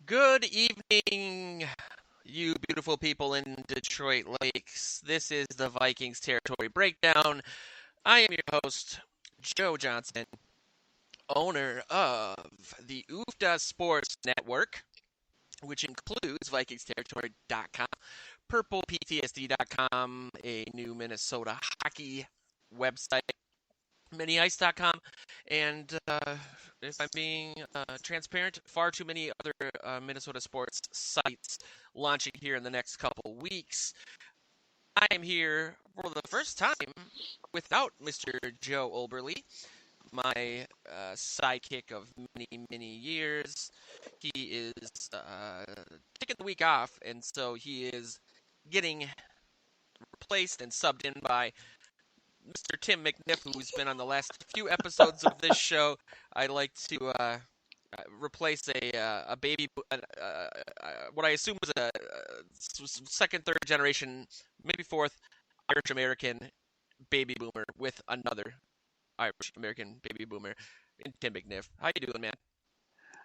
Good evening, you beautiful people in Detroit Lakes. This is the Vikings Territory Breakdown. I am your host, Joe Johnson, owner of the UFDA Sports Network, which includes VikingsTerritory.com, PurplePTSD.com, a new Minnesota hockey website, miniice.com, and if I'm being transparent, far too many other Minnesota sports sites launching here in the next couple weeks. I am here for the first time without Mr. Joe Oberly, my sidekick of many years. He is taking the week off, and so he is getting replaced and subbed in by Mr. Tim McNiff, who's been on the last few episodes of this show. I'd like to replace a baby, what I assume was a second, third generation, maybe fourth Irish American baby boomer with another Irish American baby boomer in Tim McNiff. How you doing, man?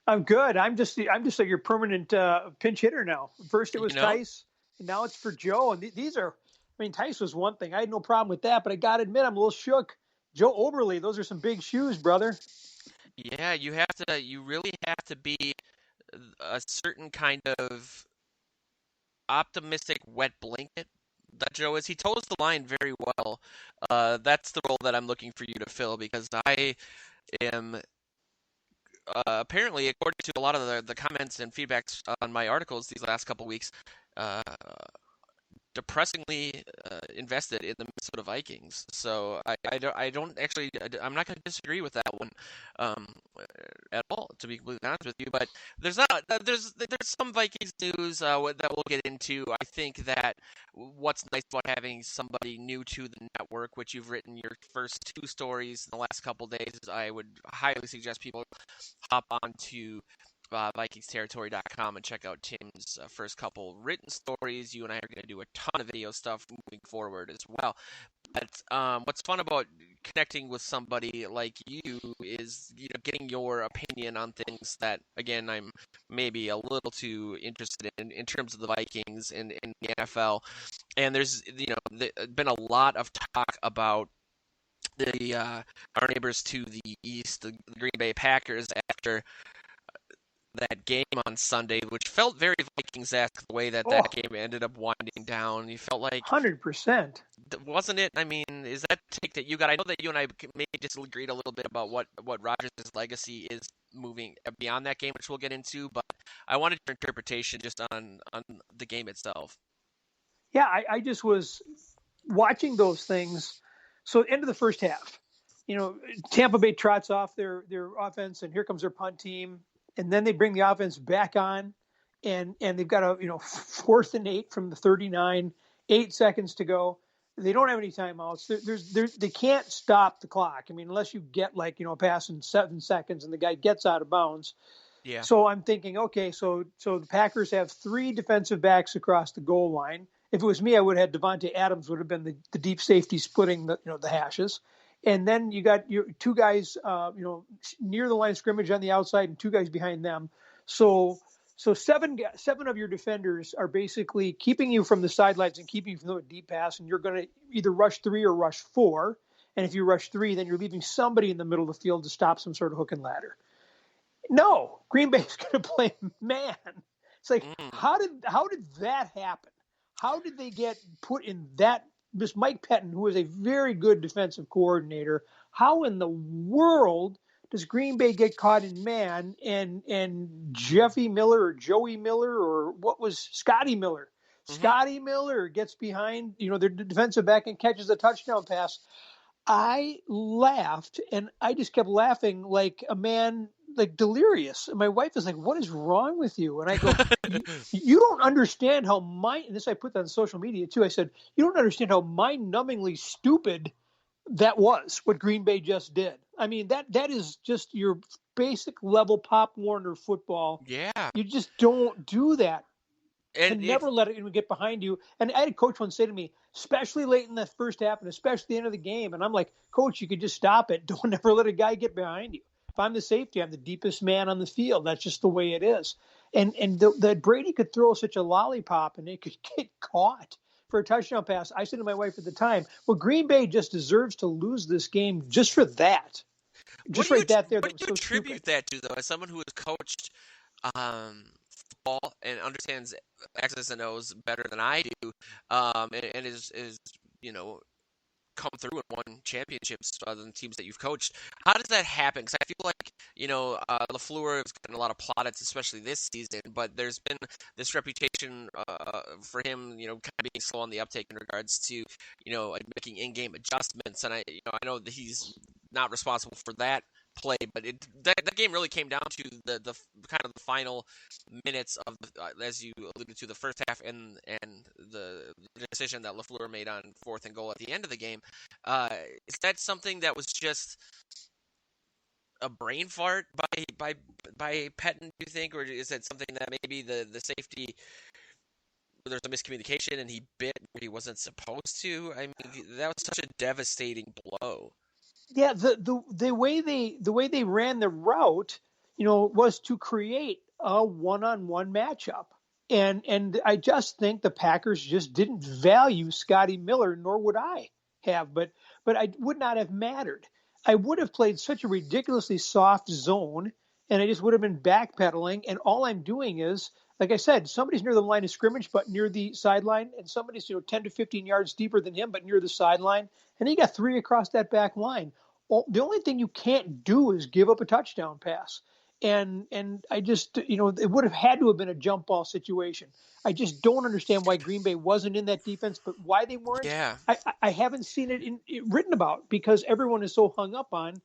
I'm good. I'm just like your permanent pinch hitter now. First it was Tice, and now it's for Joe. And these are. I mean, Tice was one thing. I had no problem with that, but I got to admit, I'm a little shook. Joe Oberly, those are some big shoes, brother. Yeah, you really have to be a certain kind of optimistic wet blanket that Joe is. He toes the line very well. That's the role that I'm looking for you to fill, because I am apparently, according to a lot of the comments and feedbacks on my articles these last couple weeks, depressingly invested in the Minnesota Vikings. So I don't actually, I'm not going to disagree with that one at all, to be completely honest with you. But there's some Vikings news that we'll get into. I think that what's nice about having somebody new to the network, which you've written your first two stories in the last couple of days, I would highly suggest people hop on to VikingsTerritory.com and check out Tim's first couple written stories. You and I are going to do a ton of video stuff moving forward as well. But what's fun about connecting with somebody like you is, getting your opinion on things that, again, I'm maybe a little too interested in terms of the Vikings and the NFL. And there's been a lot of talk about our neighbors to the east, the Green Bay Packers, after that game on Sunday, which felt very Vikings-esque, the way that game ended up winding down. You felt like 100%, wasn't it? I mean, is that take that you got? I know that you and I maybe disagreed a little bit about what Rodgers' legacy is moving beyond that game, which we'll get into. But I wanted your interpretation just on the game itself. Yeah, I just was watching those things. So end of the first half, Tampa Bay trots off their offense, and here comes their punt team. And then they bring the offense back on, and they've got a 4th and 8 from the 39, 8 seconds to go. They don't have any timeouts. They can't stop the clock. I mean, unless you get a pass in 7 seconds and the guy gets out of bounds. Yeah. So I'm thinking, okay, so the Packers have 3 defensive backs across the goal line. If it was me, I would have had Devontae Adams would have been the deep safety splitting the hashes. And then you got your 2 guys, near the line of scrimmage on the outside, and 2 guys behind them. So 7 of your defenders are basically keeping you from the sidelines and keeping you from the deep pass. And you're going to either rush 3 or rush 4. And if you rush 3, then you're leaving somebody in the middle of the field to stop some sort of hook and ladder. No, Green Bay's going to play man. It's like, how did that happen? How did they get put in that? This Mike Pettin, who is a very good defensive coordinator, how in the world does Green Bay get caught in man and Jeffy Miller or Joey Miller or what was Scotty Miller? Mm-hmm. Scotty Miller gets behind, their defensive back and catches a touchdown pass. I laughed, and I just kept laughing like a man, like delirious. And my wife is like, "What is wrong with you?" And I go, you don't understand how and this I put that on social media too. I said, "You don't understand how mind-numbingly stupid that was, what Green Bay just did." I mean, that is just your basic level Pop Warner football. Yeah. You just don't do that. And never let it get behind you. And I had a coach once say to me, especially late in the first half and especially the end of the game, and I'm like, "Coach, you could just stop it. Don't ever let a guy get behind you." If I'm the safety, I'm the deepest man on the field. That's just the way it is. And that Brady could throw such a lollipop and it could get caught for a touchdown pass. I said to my wife at the time, well, Green Bay just deserves to lose this game just for that. What Just do you right that there, what that do was you so attribute stupid. that to, though, as someone who has coached football and understands X's and O's better than I do, and is you know come through and won championships other than teams that you've coached. How does that happen? Because I feel like, LaFleur has gotten a lot of plaudits, especially this season, but there's been this reputation for him, kind of being slow on the uptake in regards to, making in-game adjustments. And I know that he's not responsible for that play, but that game really came down to the kind of the final minutes of, as you alluded to, the first half and the decision that LaFleur made on 4th and goal at the end of the game. Is that something that was just a brain fart by Pettine, do you think, or is that something that maybe the safety, there's a miscommunication and he bit where he wasn't supposed to? I mean, that was such a devastating blow. Yeah, the way they ran the route, was to create a one-on-one matchup. And I just think the Packers just didn't value Scotty Miller, nor would I have, but I would not have mattered. I would have played such a ridiculously soft zone, and I just would have been backpedaling. And all I'm doing is, like I said, somebody's near the line of scrimmage, but near the sideline, and somebody's 10 to 15 yards deeper than him, but near the sideline, and he got 3 across that back line. The only thing you can't do is give up a touchdown pass. And I just, it would have had to have been a jump ball situation. I just don't understand why Green Bay wasn't in that defense, but why they weren't, Yeah. I haven't seen it written about, because everyone is so hung up on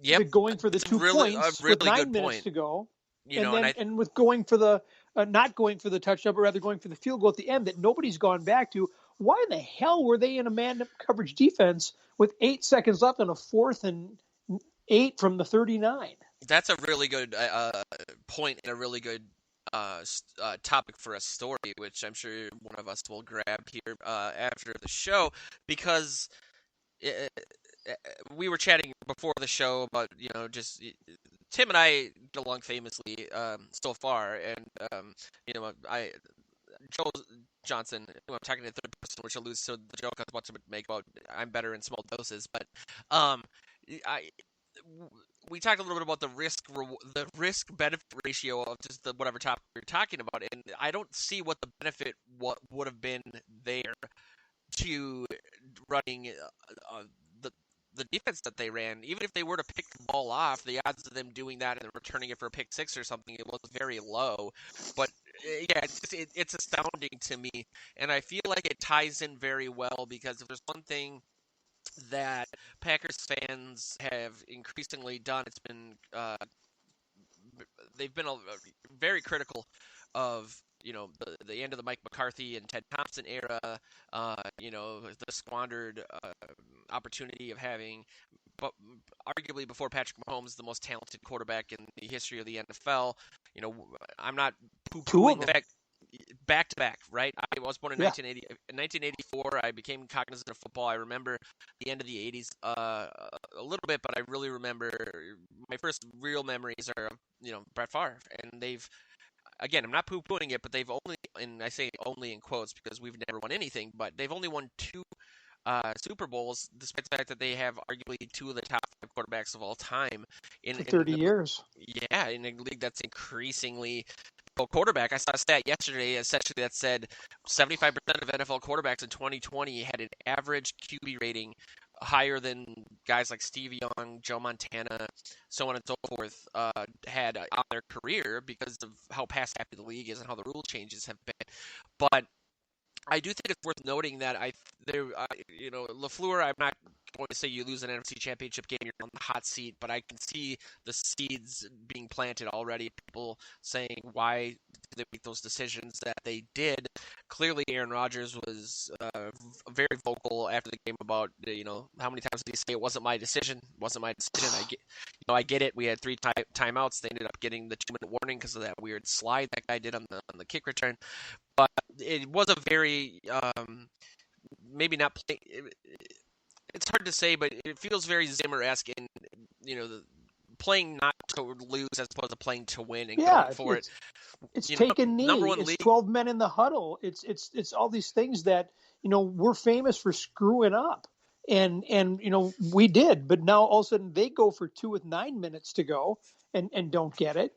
Yep. the going for the It's 2 a really points with good 9 minutes point. to go. And And with going for the not going for the touchdown, but rather going for the field goal at the end that nobody's gone back to. Why in the hell were they in a man coverage defense with 8 seconds left on a 4th and 8 from the 39? that's a really good point and a really good topic for a story, which I'm sure one of us will grab here after the show, because it, we were chatting before the show about, just Tim and I get along famously so far, and I Joel Johnson, I'm talking in third person, which alludes to the joke I was about to make about I'm better in small doses, but I we talked a little bit about the risk benefit ratio of just the whatever topic we are talking about, and I don't see what the benefit would have been there to running the defense that they ran. Even if they were to pick the ball off, the odds of them doing that and then returning it for a pick 6 or something, it was very low. But yeah, it's astounding to me, and I feel like it ties in very well, because if there's one thing that Packers fans have increasingly done, it's been they've been very critical of the end of the Mike McCarthy and Ted Thompson era, the squandered opportunity of having, but arguably before Patrick Mahomes, the most talented quarterback in the history of the NFL. I'm not poo-pooing the fact. Back to back, right? I was born in 1984. I became cognizant of football. I remember the end of the 80s a little bit, but I really remember my first real memories are, Brett Favre. And again, I'm not poo-pooing it, but they've only, and I say only in quotes because we've never won anything, but they've only won 2 Super Bowls, despite the fact that they have arguably 2 of the top 5 quarterbacks of all time in 30 years. Yeah, in a league that's increasingly quarterback. I saw a stat yesterday essentially that said 75% of NFL quarterbacks in 2020 had an average QB rating higher than guys like Steve Young, Joe Montana, so on and so forth, had on their career, because of how pass happy the league is and how the rule changes have been. But I do think it's worth noting that LaFleur, I'm not going to say you lose an NFC Championship game, you're on the hot seat, but I can see the seeds being planted already. People saying why did they make those decisions that they did. Clearly, Aaron Rodgers was very vocal after the game about how many times did he say it wasn't my decision? It wasn't my decision. I get it. We had 3 timeouts. They ended up getting the 2-minute warning because of that weird slide that guy did on the kick return. But it was a very maybe not it's hard to say, but it feels very Zimmer-esque in the playing not to lose as opposed to playing to win and Yeah, going for it. it's You know, taking number knee. one It's league. 12 men in the huddle. It's all these things that, we're famous for screwing up. And we did, but now all of a sudden they go for 2 with 9 minutes to go and don't get it.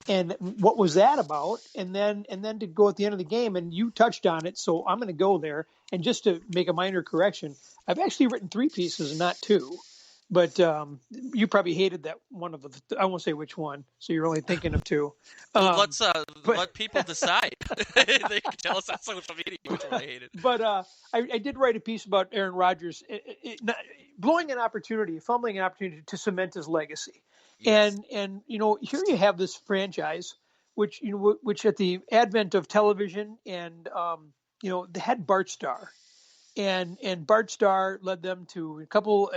And what was that about? And then to go at the end of the game, and you touched on it, so I'm going to go there. And just to make a minor correction, I've actually written 3 pieces and not 2. But you probably hated that one of the. I won't say which one, so you're only thinking of 2. Let's let people decide. They can tell us on social media which one they hated. But I did write a piece about Aaron Rodgers blowing an opportunity, fumbling an opportunity to cement his legacy. Yes. And here you have this franchise, which at the advent of television and they had Bart Starr, and Bart Starr led them to a couple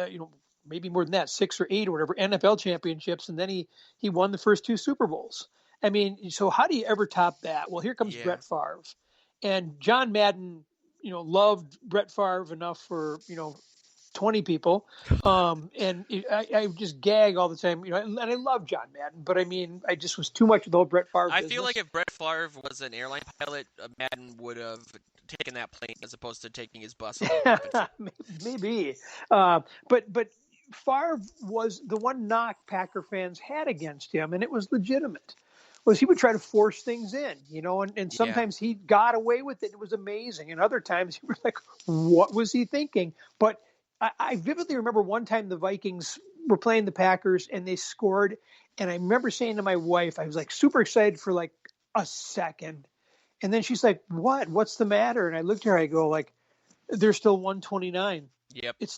maybe more than that, 6 or 8 or whatever NFL championships, and then he won the first 2 Super Bowls. I mean, so how do you ever top that? Well, here comes Brett Favre, and John Madden loved Brett Favre enough for 20 people. And I just gag all the time, and I love John Madden, but I mean, I just was too much of the whole Brett Favre business. I feel like if Brett Favre was an airline pilot, Madden would have taken that plane as opposed to taking his bus. Maybe. But Favre was the one knock Packer fans had against him, and it was legitimate. Was he would try to force things in, and sometimes he got away with it. It was amazing. And other times you were like, what was he thinking? But I vividly remember one time the Vikings were playing the Packers and they scored. And I remember saying to my wife, I was like super excited for like a second. And then she's like, what's the matter? And I looked at her, I go like, there's still 129. Yep. It's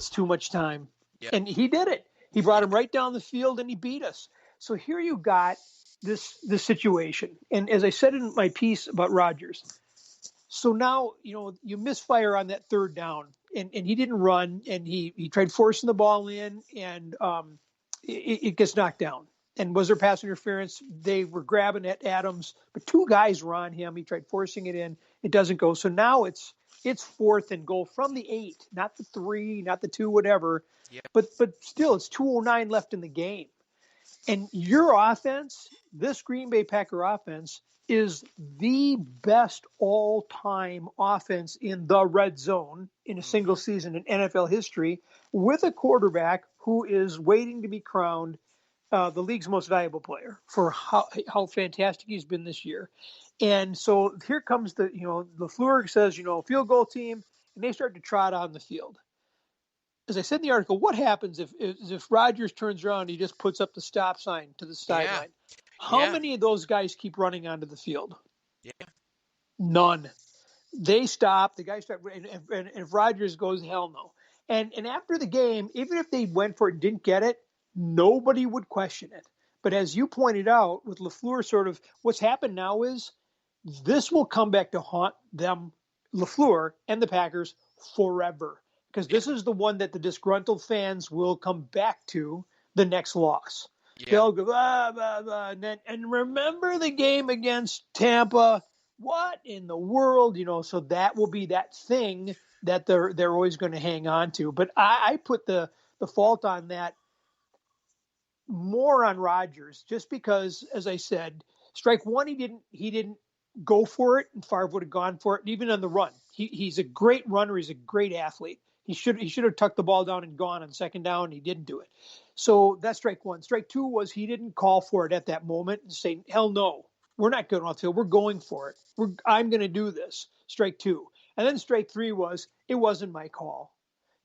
too much time. Yep. And he did it. He brought him right down the field and he beat us. So here you got this situation. And as I said in my piece about Rodgers, so now, you misfire on that 3rd down and he didn't run and he tried forcing the ball in and it gets knocked down. And was there pass interference? They were grabbing at Adams, but 2 guys were on him. He tried forcing it in. It doesn't go. So now it's 4th and goal from the 8, not the 3, not the 2, whatever. Yep. But still, it's 2:09 left in the game. And your offense, this Green Bay Packer offense, is the best all-time offense in the red zone in a single season in NFL history, with a quarterback who is waiting to be crowned the league's most valuable player for how fantastic he's been this year. And so here comes LaFleur says, field goal team, and they start to trot on the field. As I said in the article, what happens if Rodgers turns around and he just puts up the stop sign to the sideline? How many of those guys keep running onto the field? Yeah. None. They stop. The guys start. And if Rodgers goes, hell no. And after the game, even if they went for it and didn't get it, nobody would question it. But as you pointed out, with LaFleur, sort of what's happened now is this will come back to haunt them, LaFleur and the Packers, forever. Because this is the one that the disgruntled fans will come back to the next loss. Yeah. They'll go, blah, blah, blah, and remember the game against Tampa? What in the world? So that will be that thing that they're always going to hang on to. But I put the fault on that more on Rodgers, just because, as I said, strike one, he didn't go for it, and Favre would have gone for it, even on the run. He's a great runner. He's a great athlete. He should have tucked the ball down and gone on 2nd down, and he didn't do it. So that's strike one. Strike 2 was he didn't call for it at that moment and say, hell no, we're not going off the field. We're going for it. I'm going to do this. Strike 2. And then strike 3 was, it wasn't my call.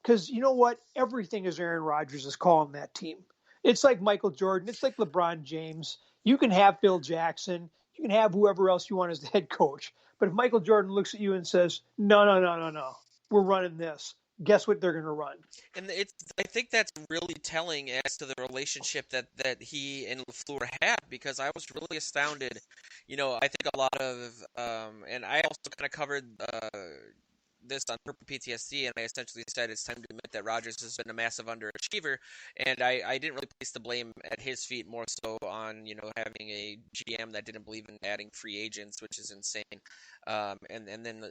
Because you know what? Everything is Aaron Rodgers' call on that team. It's like Michael Jordan. It's like LeBron James. You can have Phil Jackson. You can have whoever else you want as the head coach. But if Michael Jordan looks at you and says, no, we're running this, guess what they're going to run? And I think that's really telling as to the relationship that he and LaFleur had, because I was really astounded. I think a lot of, and I also kind of covered this on Purple PTSD, and I essentially said it's time to admit that Rodgers has been a massive underachiever, and I didn't really place the blame at his feet, more so on having a GM that didn't believe in adding free agents, which is insane, and then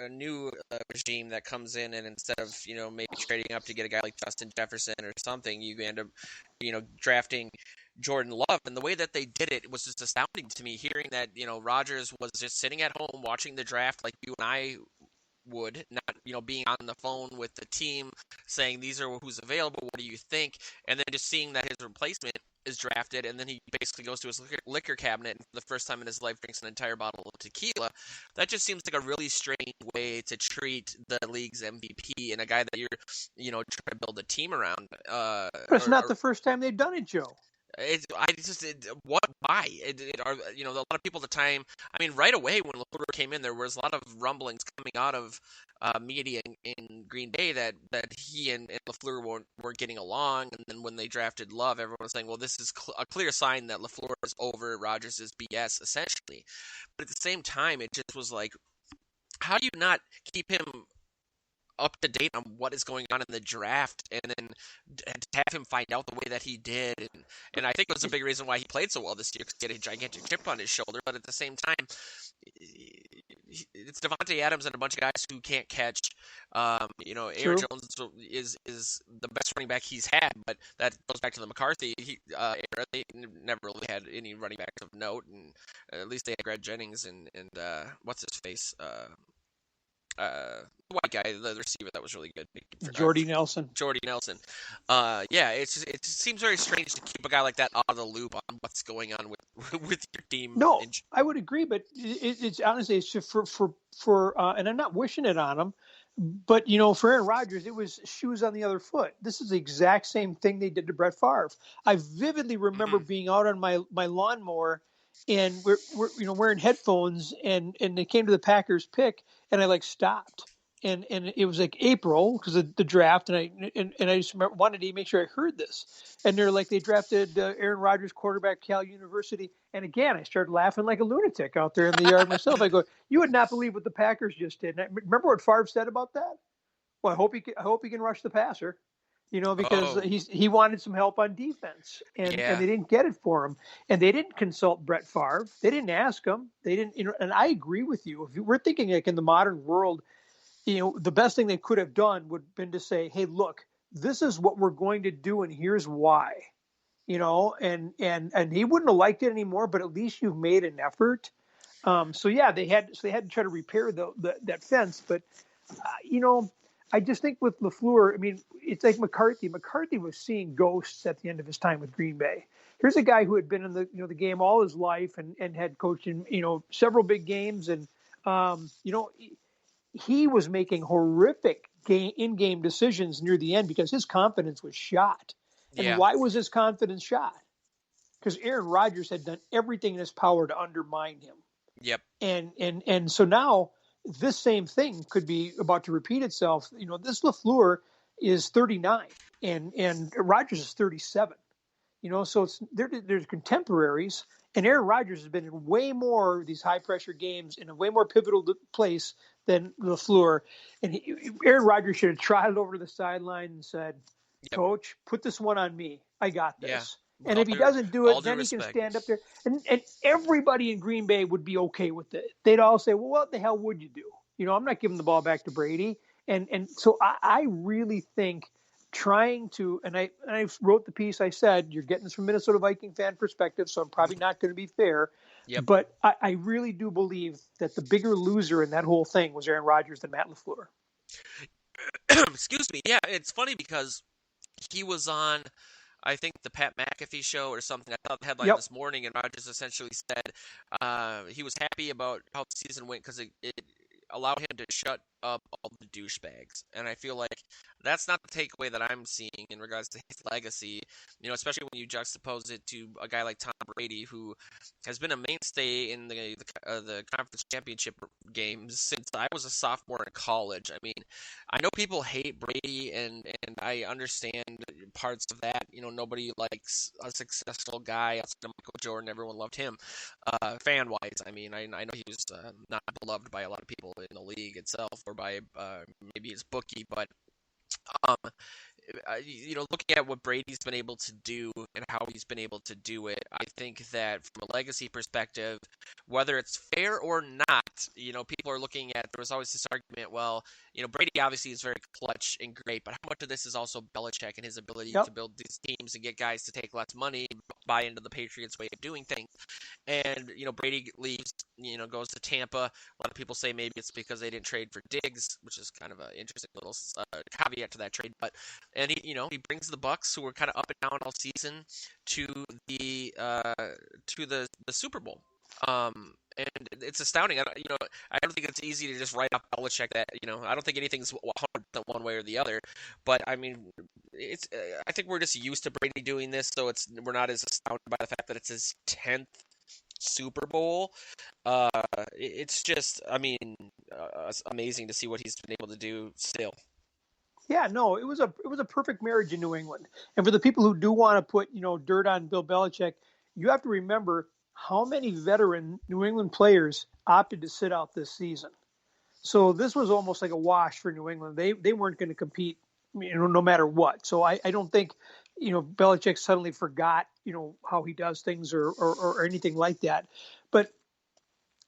a new regime that comes in, and instead of maybe trading up to get a guy like Justin Jefferson or something, you end up drafting Jordan Love, and the way that they did it was just astounding to me. Hearing that Rodgers was just sitting at home watching the draft like you and I would, not being on the phone with the team saying these are who's available, what do you think, and then just seeing that his replacement is drafted, and then he basically goes to his liquor cabinet and for the first time in his life drinks an entire bottle of tequila. That just seems like a really strange way to treat the league's MVP and a guy that you're trying to build a team around. But it's not the first time they've done it, Joe. Why? A lot of people at the time, I mean, right away when LaFleur came in, there was a lot of rumblings coming out of media in Green Bay that he and LaFleur weren't getting along, and then when they drafted Love, everyone was saying, well, this is a clear sign that LaFleur is over Rodgers' BS, essentially. But at the same time, it just was like, how do you not keep him up to date on what is going on in the draft, and then to have him find out the way that he did, and I think it was a big reason why he played so well this year, because he had a gigantic chip on his shoulder. But at the same time, it's Devontae Adams and a bunch of guys who can't catch. Aaron Jones is the best running back he's had, but that goes back to the McCarthy era. They never really had any running backs of note, and at least they had Greg Jennings and what's his face. The white guy, the receiver that was really good. Jordy Nelson. It just seems very strange to keep a guy like that out of the loop on what's going on with your team. No, I would agree, but it's honestly, it's just for and I'm not wishing it on him, but for Aaron Rodgers, it was shoes on the other foot. This is the exact same thing they did to Brett Favre. I vividly remember being out on my lawnmower, and we're wearing headphones, and they came to the Packers pick, and I stopped, and it was like April because of the draft, and I just wanted to make sure I heard this, and they're like, they drafted Aaron Rodgers, quarterback, Cal University, and again I started laughing like a lunatic out there in the yard myself. I go, you would not believe what the Packers just did. And remember what Favre said about that? Well, I hope he can rush the passer. Because he wanted some help on defense, and they didn't get it for him, and they didn't consult Brett Favre. They didn't ask him. They didn't, and I agree with you. If we're thinking like in the modern world, the best thing they could have done would have been to say, hey, look, this is what we're going to do, and here's why, and he wouldn't have liked it anymore, but at least you've made an effort. They had to try to repair that fence, but I just think with LaFleur, I mean, it's like McCarthy. McCarthy was seeing ghosts at the end of his time with Green Bay. Here's a guy who had been in the game all his life and had coached in several big games, and he was making horrific in-game decisions near the end because his confidence was shot. And why was his confidence shot? Because Aaron Rodgers had done everything in his power to undermine him. Yep. And so now this same thing could be about to repeat itself. This LaFleur is 39 and Rodgers is 37. So there's contemporaries, and Aaron Rodgers has been in way more of these high pressure games in a way more pivotal place than LaFleur. And Aaron Rodgers should have trotted over to the sideline and said, Coach, put this one on me. I got this. Yeah. And if he doesn't do it, then he can stand up there. And everybody in Green Bay would be okay with it. They'd all say, well, what the hell would you do? I'm not giving the ball back to Brady. And so I really think trying to, and I wrote the piece, I said, you're getting this from Minnesota Viking fan perspective, so I'm probably not going to be fair. Yep. But I really do believe that the bigger loser in that whole thing was Aaron Rodgers than Matt LaFleur. Excuse me. Yeah, it's funny because he was on, I think, the Pat McAfee show or something. I saw the headline this morning, and Rodgers essentially said he was happy about how the season went because it allowed him to shut up all the douchebags. And I feel like that's not the takeaway that I'm seeing in regards to his legacy, especially when you juxtapose it to a guy like Tom Brady, who has been a mainstay in the conference championship games since I was a sophomore in college. I mean, I know people hate Brady, and I understand parts of that. Nobody likes a successful guy outside of Michael Jordan. Everyone loved him, fan-wise. I mean, I know he was not beloved by a lot of people in the league itself, or by maybe his bookie, but um, looking at what Brady's been able to do and how he's been able to do it, I think that from a legacy perspective, whether it's fair or not, people are looking at, there was always this argument, well, Brady obviously is very clutch and great, but how much of this is also Belichick and his ability Yep. to build these teams and get guys to take less money, buy into the Patriots' way of doing things? And, Brady leaves, goes to Tampa. A lot of people say maybe it's because they didn't trade for Diggs, which is kind of an interesting little caveat to that trade. But he brings the Bucks, who were kind of up and down all season, to the Super Bowl. And it's astounding. I don't think it's easy to just write off Belichick. That I don't think anything's 100% one way or the other. But I mean, it's. I think we're just used to Brady doing this, so we're not as astounded by the fact that it's his 10th Super Bowl. It's just, it's amazing to see what he's been able to do still. Yeah, no, it was a perfect marriage in New England. And for the people who do want to put, dirt on Bill Belichick, you have to remember how many veteran New England players opted to sit out this season. So this was almost like a wash for New England. They weren't going to compete, no matter what. So I don't think, Belichick suddenly forgot, how he does things or anything like that. But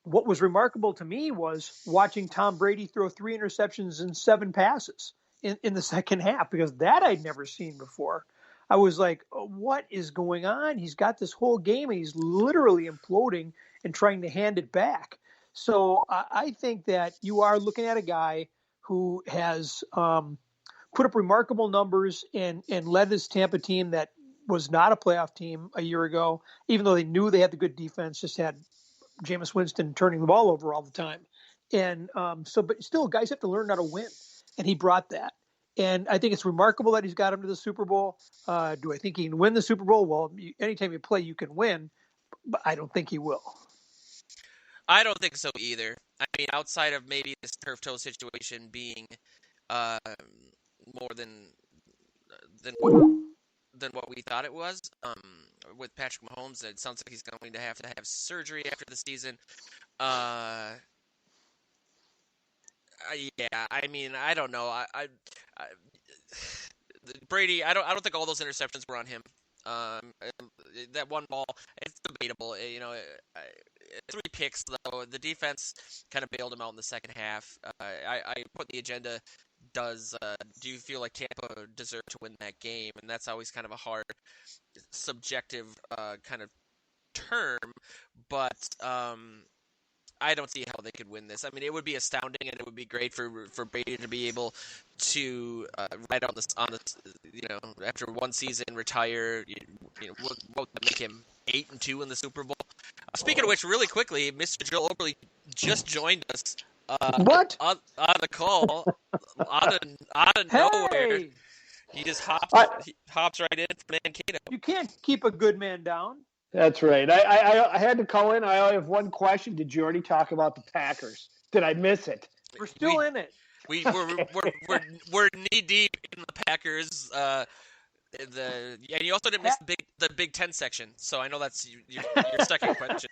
what was remarkable to me was watching Tom Brady throw 3 interceptions and 7 passes in the second half, because that I'd never seen before. I was like, oh, what is going on? He's got this whole game and he's literally imploding and trying to hand it back. So I think that you are looking at a guy who has put up remarkable numbers and led this Tampa team that was not a playoff team a year ago, even though they knew they had the good defense, just had Jameis Winston turning the ball over all the time. And but still, guys have to learn how to win. And he brought that. And I think it's remarkable that he's got him to the Super Bowl. Do I think he can win the Super Bowl? Well, anytime you play, you can win. But I don't think he will. I don't think so either. I mean, outside of maybe this turf toe situation being more than what we thought it was. With Patrick Mahomes, it sounds like he's going to have surgery after the season. Yeah, I mean, I don't know. Brady, I don't think all those interceptions were on him. That one ball, it's debatable. 3 picks though. The defense kind of bailed him out in the second half. I put the agenda. Do you feel like Tampa deserved to win that game? And that's always kind of a hard, subjective kind of term. But I don't see how they could win this. I mean, it would be astounding, and it would be great for Brady to be able to ride on this after one season retire. What would make him 8-2 in the Super Bowl? Speaking of which, really quickly, Mr. Joel Oberly just joined us. What? On the call, out of nowhere, he just hops right in from Mankato. You can't keep a good man down. That's right. I had to call in. I only have one question. Did you already talk about the Packers? Did I miss it? We're still in it. We're knee deep in the Packers. And you also didn't miss the Big Ten section. So I know that's your second question.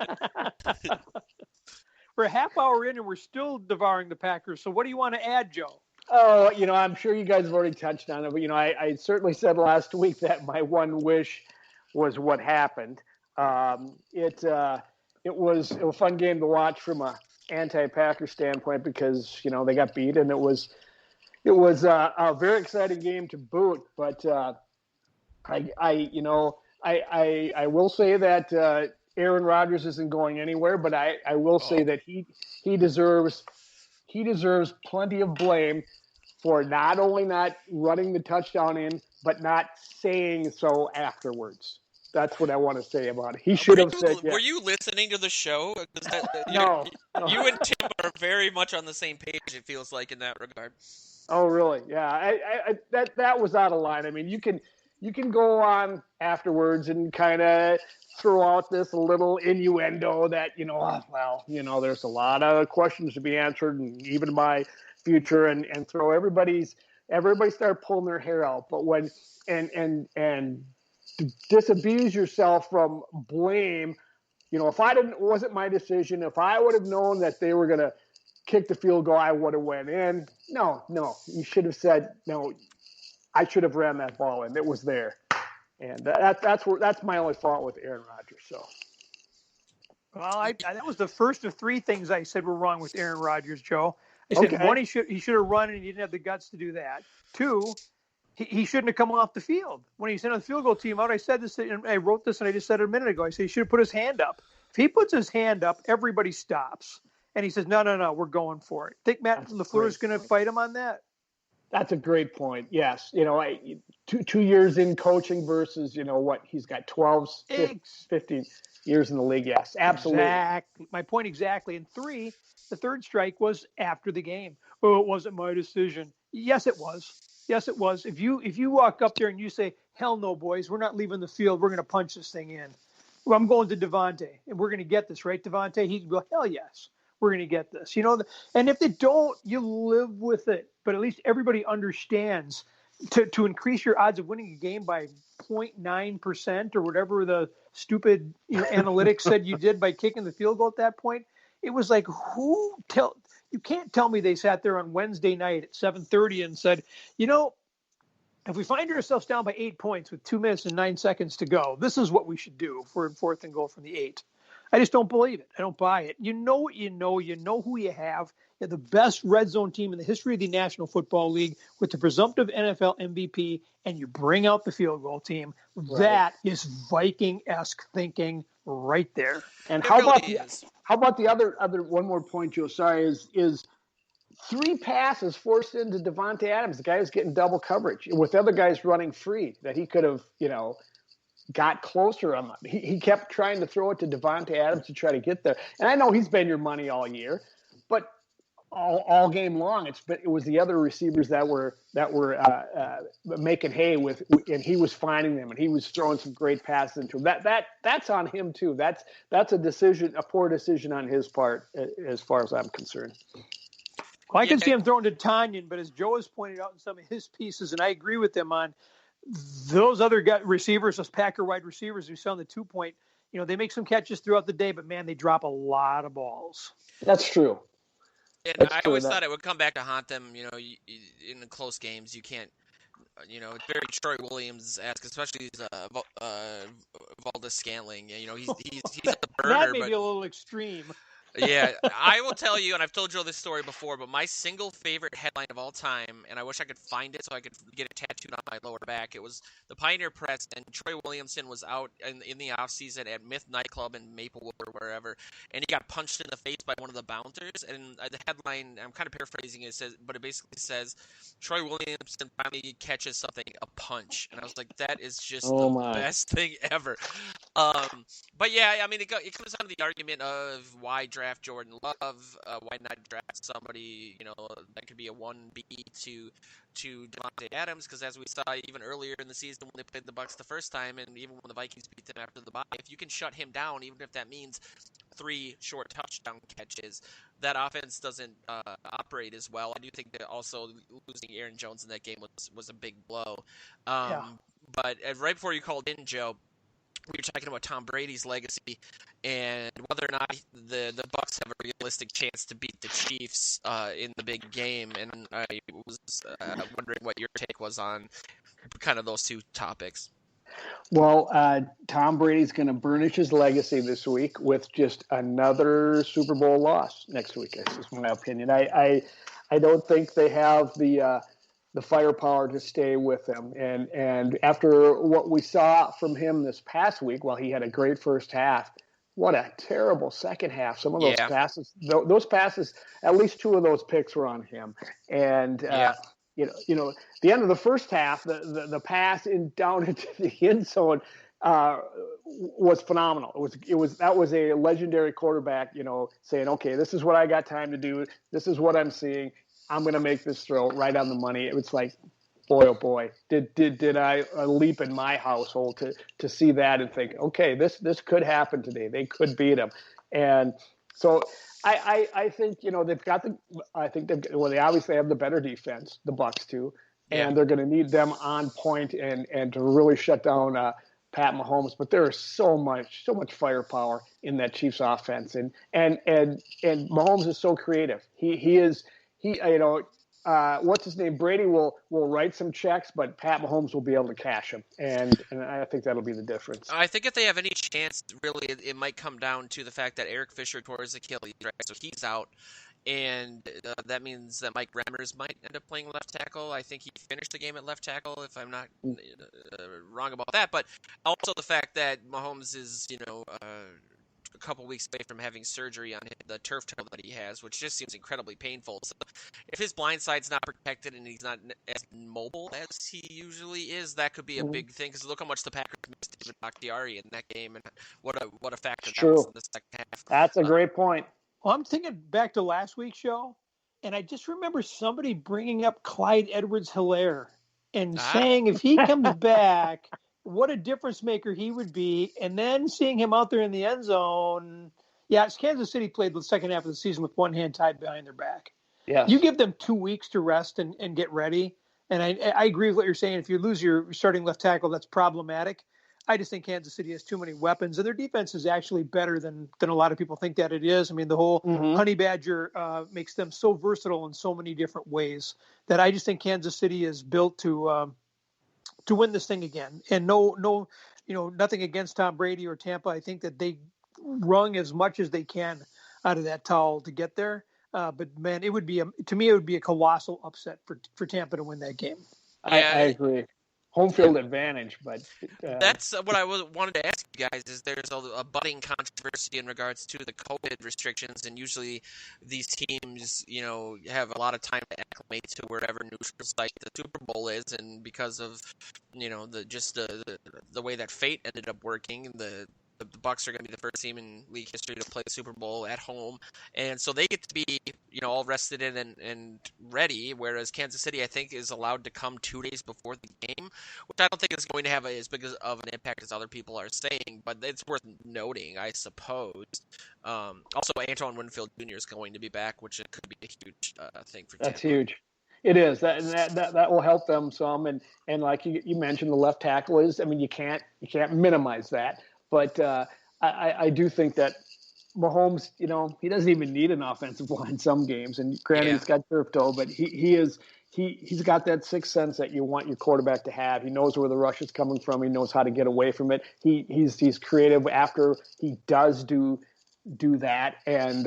We're a half hour in and we're still devouring the Packers. So what do you want to add, Joe? Oh, I'm sure you guys have already touched on it, but I certainly said last week that my one wish was what happened. It was a fun game to watch from a anti-Packer standpoint because they got beat, and it was a very exciting game to boot. But I will say that Aaron Rodgers isn't going anywhere, but I will say that he deserves plenty of blame for not only not running the touchdown in, but not saying so afterwards. That's what I want to say about it. He should have said yes. Were you listening to the show? No. You and Tim are very much on the same page, it feels like, in that regard. Oh, really? Yeah. That was out of line. I mean, you can go on afterwards and kind of throw out this little innuendo that, there's a lot of questions to be answered, and even my future, and throw everybody start pulling their hair out. But when and disabuse yourself from blame. If it wasn't my decision, if I would have known that they were going to kicked the field goal, I would have went in. No, you should have said, no, I should have ran that ball in. It was there. And that's my only fault with Aaron Rodgers. So. Well, that was the first of three things I said were wrong with Aaron Rodgers, Joe. I said, one, he should have run and he didn't have the guts to do that. Two, he shouldn't have come off the field. When he sent the field goal team out, I said this, and I wrote this, and I just said it a minute ago. I said he should have put his hand up. If he puts his hand up, everybody stops. And he says, no, we're going for it. Think Matt LaFleur is going to fight him on that? That's a great point. Yes. 2 years in coaching versus, he's got 12, 15 years in the league. Yes, absolutely. Exactly. My point exactly. And three, the third strike was after the game. Oh, it wasn't my decision. Yes, it was. If you walk up there and you say, hell no, boys, we're not leaving the field. We're going to punch this thing in. Well, I'm going to Devontae, and we're going to get this, right, Devontae? He'd go, hell yes, we're going to get this. And if they don't, you live with it. But at least everybody understands to increase your odds of winning a game by 0.9% or whatever the stupid analytics said you did by kicking the field goal at that point. It was like, you can't tell me they sat there on Wednesday night at 7:30 and said, if we find ourselves down by 8 points with 2 minutes and 9 seconds to go, this is what we should do for 4th and goal from the 8. I just don't believe it. I don't buy it. You know what you know. You know who you have. You're the best red zone team in the history of the National Football League with the presumptive NFL MVP, and you bring out the field goal team. Right. That is Viking-esque thinking right there. And how about the other one more point, Joe? Sorry, is 3 passes forced into Davante Adams. The guy was getting double coverage with other guys running free that he could have, got closer on. He kept trying to throw it to Davante Adams to try to get there. And I know he's been your money all year, but all game long, it was the other receivers that were making hay with, and he was finding them, and he was throwing some great passes into him. That's on him too. That's a poor decision on his part, as far as I'm concerned. Well, I can see him throwing to Tanyan, but as Joe has pointed out in some of his pieces, and I agree with him on those other receivers, those Packer wide receivers who saw on the 2-point, they make some catches throughout the day, but man, they drop a lot of balls. That's true. And I always thought it would come back to haunt them, in the close games. You can't, it's very Troy Williams-esque, especially Valdez Scantling. He's a burner. That may be a little extreme. Yeah, I will tell you, and I've told you this story before, but my single favorite headline of all time, and I wish I could find it so I could get it tattooed on my lower back, it was the Pioneer Press, and Troy Williamson was out in the offseason at Myth Nightclub in Maplewood or wherever, and he got punched in the face by one of the bouncers, and the headline, I'm kind of paraphrasing it, but it basically says, Troy Williamson finally catches something, a punch, and I was like, that is just best thing ever. But yeah, I mean, it comes down to the argument of why draft Jordan Love, why not draft somebody, that could be a 1B to Davante Adams, because as we saw even earlier in the season when they played the Bucs the first time, and even when the Vikings beat them after the bye, if you can shut him down, even if that means 3 short touchdown catches, that offense doesn't operate as well. I do think that also losing Aaron Jones in that game was a big blow. But right before you called in, Joe, we were talking about Tom Brady's legacy and whether or not the Bucs have a realistic chance to beat the Chiefs in the big game. And I was wondering what your take was on kind of those two topics. Well, Tom Brady's going to burnish his legacy this week with just another Super Bowl loss next week. This is my opinion. I don't think they have the firepower to stay with him. And after what we saw from him this past week, while he had a great first half, what a terrible second half. Some of those passes, at least 2 of those picks were on him. And, the end of the first half, the pass down into the end zone was phenomenal. That was a legendary quarterback, saying, okay, this is what I got time to do. This is what I'm seeing. I'm going to make this throw right on the money. It was like, boy, oh boy, did I leap in my household to see that and think, okay, this could happen today. They could beat them. And so I think, they've got they obviously have the better defense, the Bucs too, and they're going to need them on point and to really shut down Pat Mahomes, but there is so much firepower in that Chiefs offense, and Mahomes is so creative. What's his name? Brady will write some checks, but Pat Mahomes will be able to cash them, and I think that'll be the difference. I think if they have any chance, really, it might come down to the fact that Eric Fisher tore his Achilles, right? So he's out. And that means that Mike Remmers might end up playing left tackle. I think he finished the game at left tackle, if I'm not wrong about that. But also the fact that Mahomes is, a couple weeks away from having surgery on the turf toe that he has, which just seems incredibly painful. So if his blind side's not protected and he's not as mobile as he usually is, that could be a big thing. Because look how much the Packers missed David Bakhtiari in that game, and what a factor that was in the second half. That's a great point. Well, I'm thinking back to last week's show, and I just remember somebody bringing up Clyde Edwards-Helaire and saying if he comes back, what a difference maker he would be. And then seeing him out there in the end zone. Yeah, Kansas City played the second half of the season with one hand tied behind their back. Yeah, you give them 2 weeks to rest and get ready. And I agree with what you're saying. If you lose your starting left tackle, that's problematic. I just think Kansas City has too many weapons, and their defense is actually better than a lot of people think that it is. I mean, the whole Honey Badger makes them so versatile in so many different ways that I just think Kansas City is built to win this thing again. And no, nothing against Tom Brady or Tampa. I think that they wrung as much as they can out of that towel to get there. But man, it would be a colossal upset for Tampa to win that game. I agree. Home field advantage, but that's what I wanted to ask you guys. Is there's a budding controversy in regards to the COVID restrictions, and usually these teams, have a lot of time to acclimate to wherever neutral site the Super Bowl is, and because of the way that fate ended up working, the Bucs are going to be the first team in league history to play the Super Bowl at home, and so they get to be all rested in and ready, whereas Kansas City, I think, is allowed to come 2 days before the game, which I don't think is going to have as big of an impact as other people are saying, but it's worth noting, I suppose. Also, Antoine Winfield Jr. is going to be back, which could be a huge thing for Tampa. That's huge. It is. That will help them some, and like you mentioned, the left tackle is. I mean, you can't minimize that. But I do think that Mahomes, he doesn't even need an offensive line some games. And granted, he's got turf toe, but he's got that sixth sense that you want your quarterback to have. He knows where the rush is coming from. He knows how to get away from it. He's creative after he does do that. And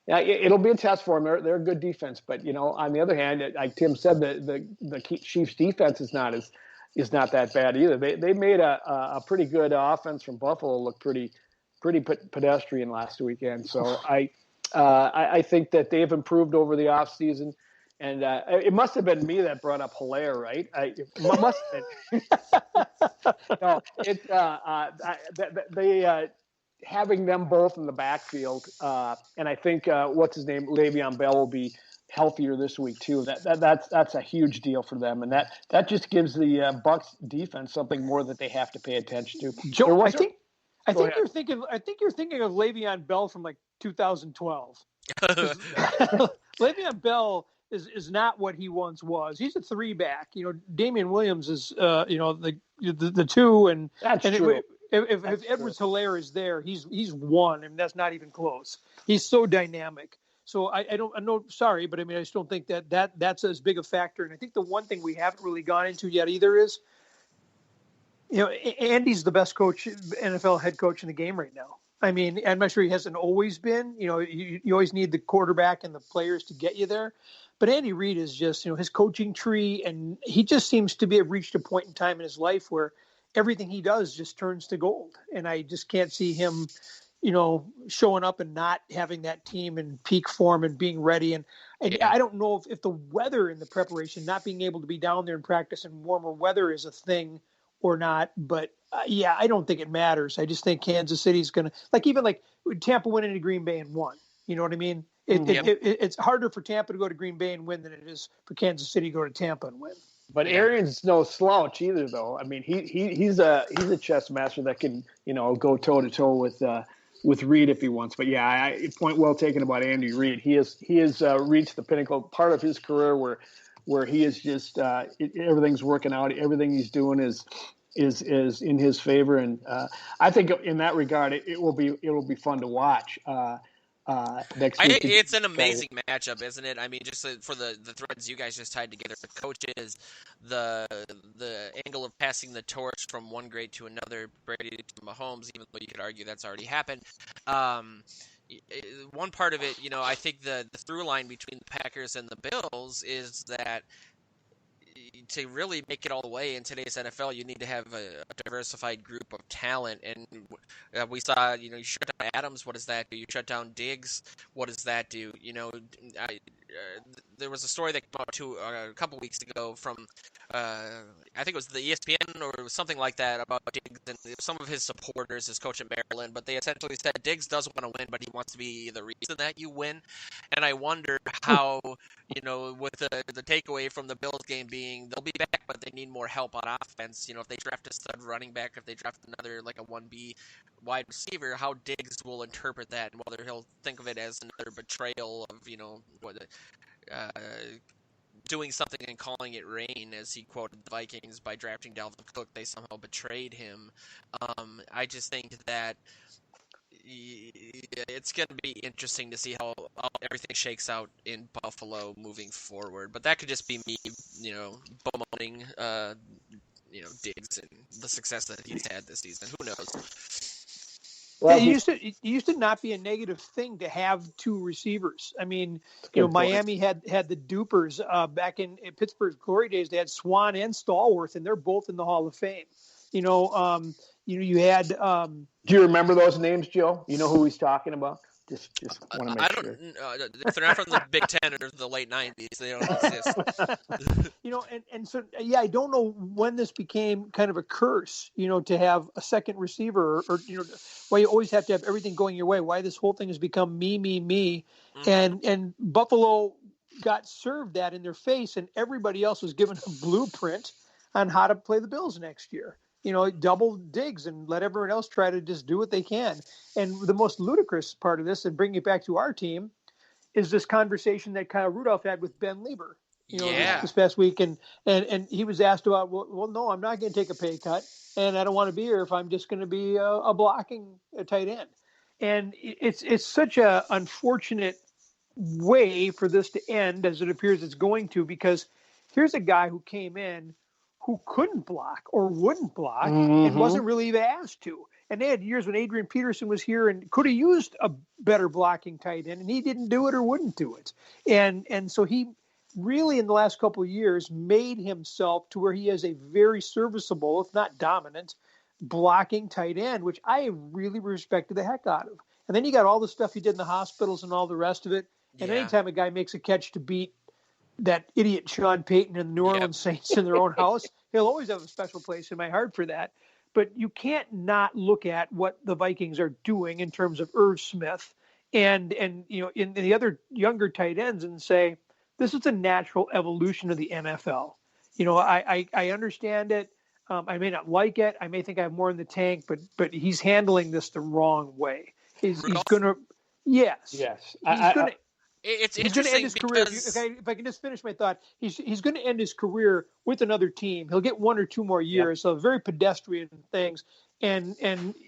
it'll be a test for him. They're a good defense, but on the other hand, like Tim said, the Chiefs defense is not that bad either. They made a pretty good offense from Buffalo look pretty pedestrian last weekend. So I think that they've improved over the offseason. And it must have been me that brought up Helaire, right? It must have been. No, having them both in the backfield, and I think what's his name, Le'Veon Bell, will be healthier this week too. That's a huge deal for them, and that just gives the Bucs defense something more that they have to pay attention to. Joe, I think you're thinking of Le'Veon Bell from like 2012. Le'Veon Bell is not what he once was. He's a 3-back. Damian Williams is the 2, and that's and true. If Edwards-Helaire is there, he's 1, and that's not even close. He's so dynamic. So I know, sorry, but I mean, I just don't think that's as big a factor. And I think the one thing we haven't really gone into yet either is, Andy's the best NFL head coach in the game right now. I mean, I'm not sure he hasn't always been. You always need the quarterback and the players to get you there. But Andy Reid is just, his coaching tree, and he just seems to have reached a point in time in his life where everything he does just turns to gold. And I just can't see him, showing up and not having that team in peak form and being ready. And I don't know if the weather in the preparation, not being able to be down there and practice in warmer weather is a thing or not. But I don't think it matters. I just think Kansas City's going to, even Tampa went into Green Bay and won. You know what I mean? It's harder for Tampa to go to Green Bay and win than it is for Kansas City to go to Tampa and win. But Arians no slouch either, though. I mean, he's a chess master that can go toe to toe with Reid if he wants. But point well taken about Andy Reid. He has reached the pinnacle part of his career where he is just everything's working out. Everything he's doing is is in his favor, and I think in that regard, it will be fun to watch next week. It's an amazing matchup, isn't it? I mean, just for the threads you guys just tied together, the coaches, the angle of passing the torch from one grade to another, Brady to Mahomes, even though you could argue that's already happened. One part of it, I think the through line between the Packers and the Bills is that to really make it all the way in today's NFL, you need to have a diversified group of talent. And we saw, you shut down Adams. What does that do? You shut down Diggs. What does that do? There was a story that came out a couple weeks ago from, I think it was the ESPN or something like that, about Diggs and some of his supporters, his coach at Maryland. But they essentially said Diggs doesn't want to win, but he wants to be the reason that you win. And I wonder how, with the takeaway from the Bills game being they'll be back, but they need more help on offense. If they draft a stud running back, if they draft another like a 1B wide receiver, how Diggs will interpret that, and whether he'll think of it as another betrayal of doing something and calling it rain, as he quoted the Vikings by drafting Dalvin Cook. They somehow betrayed him. I just think that it's going to be interesting to see how everything shakes out in Buffalo moving forward. But that could just be me, bemoaning, Diggs and the success that he's had this season. Who knows? Well, it used to not be a negative thing to have two receivers. I mean, Miami had the Dupers back in Pittsburgh's glory days. They had Swan and Stallworth, and they're both in the Hall of Fame. You had. Do you remember those names, Joe? You know who he's talking about? Just want to make sure. If they're not from the Big Ten or the late '90s, they don't exist. And so I don't know when this became kind of a curse. To have a second receiver, or why you always have to have everything going your way. Why this whole thing has become me, mm-hmm. and Buffalo got served that in their face, and everybody else was given a blueprint on how to play the Bills next year. Double Diggs and let everyone else try to just do what they can. And the most ludicrous part of this, and bringing it back to our team, is this conversation that Kyle Rudolph had with Ben Lieber, this past week. And he was asked about, well, no, I'm not going to take a pay cut, and I don't want to be here if I'm just going to be a blocking tight end. And it's such a unfortunate way for this to end, as it appears it's going to, because here's a guy who came in who couldn't block or wouldn't block, mm-hmm. and wasn't really even asked to. And they had years when Adrian Peterson was here and could have used a better blocking tight end, and he didn't do it or wouldn't do it. And so he really, in the last couple of years, made himself to where he is a very serviceable, if not dominant, blocking tight end, which I really respected the heck out of. And then you got all the stuff he did in the hospitals and all the rest of it. And anytime a guy makes a catch to beat that idiot Sean Payton and the New Orleans Saints in their own house, he'll always have a special place in my heart for that. But you can't not look at what the Vikings are doing in terms of Irv Smith and in the other younger tight ends and say, this is a natural evolution of the NFL. I understand it. I may not like it. I may think I have more in the tank, but he's handling this the wrong way. He's going to, yes. He's going to end his career. If I can just finish my thought, he's going to end his career with another team. He'll get 1 or 2 more years, so very pedestrian things, and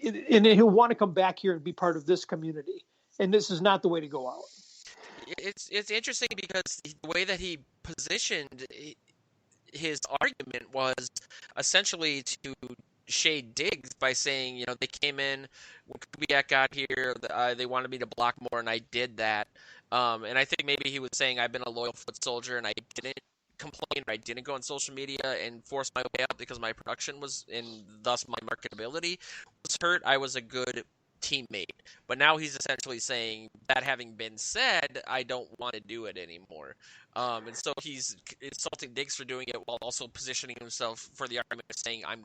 he'll want to come back here and be part of this community. And this is not the way to go out. It's interesting because the way that he positioned his argument was essentially to shade Diggs by saying, they came in when Kubiak got here, they wanted me to block more, and I did that. And I think maybe he was saying I've been a loyal foot soldier and I didn't complain, or I didn't go on social media and force my way up because my production was, and thus my marketability was hurt. I was a good teammate. But now he's essentially saying, that having been said, I don't want to do it anymore. And so he's insulting Diggs for doing it while also positioning himself for the argument of saying, I'm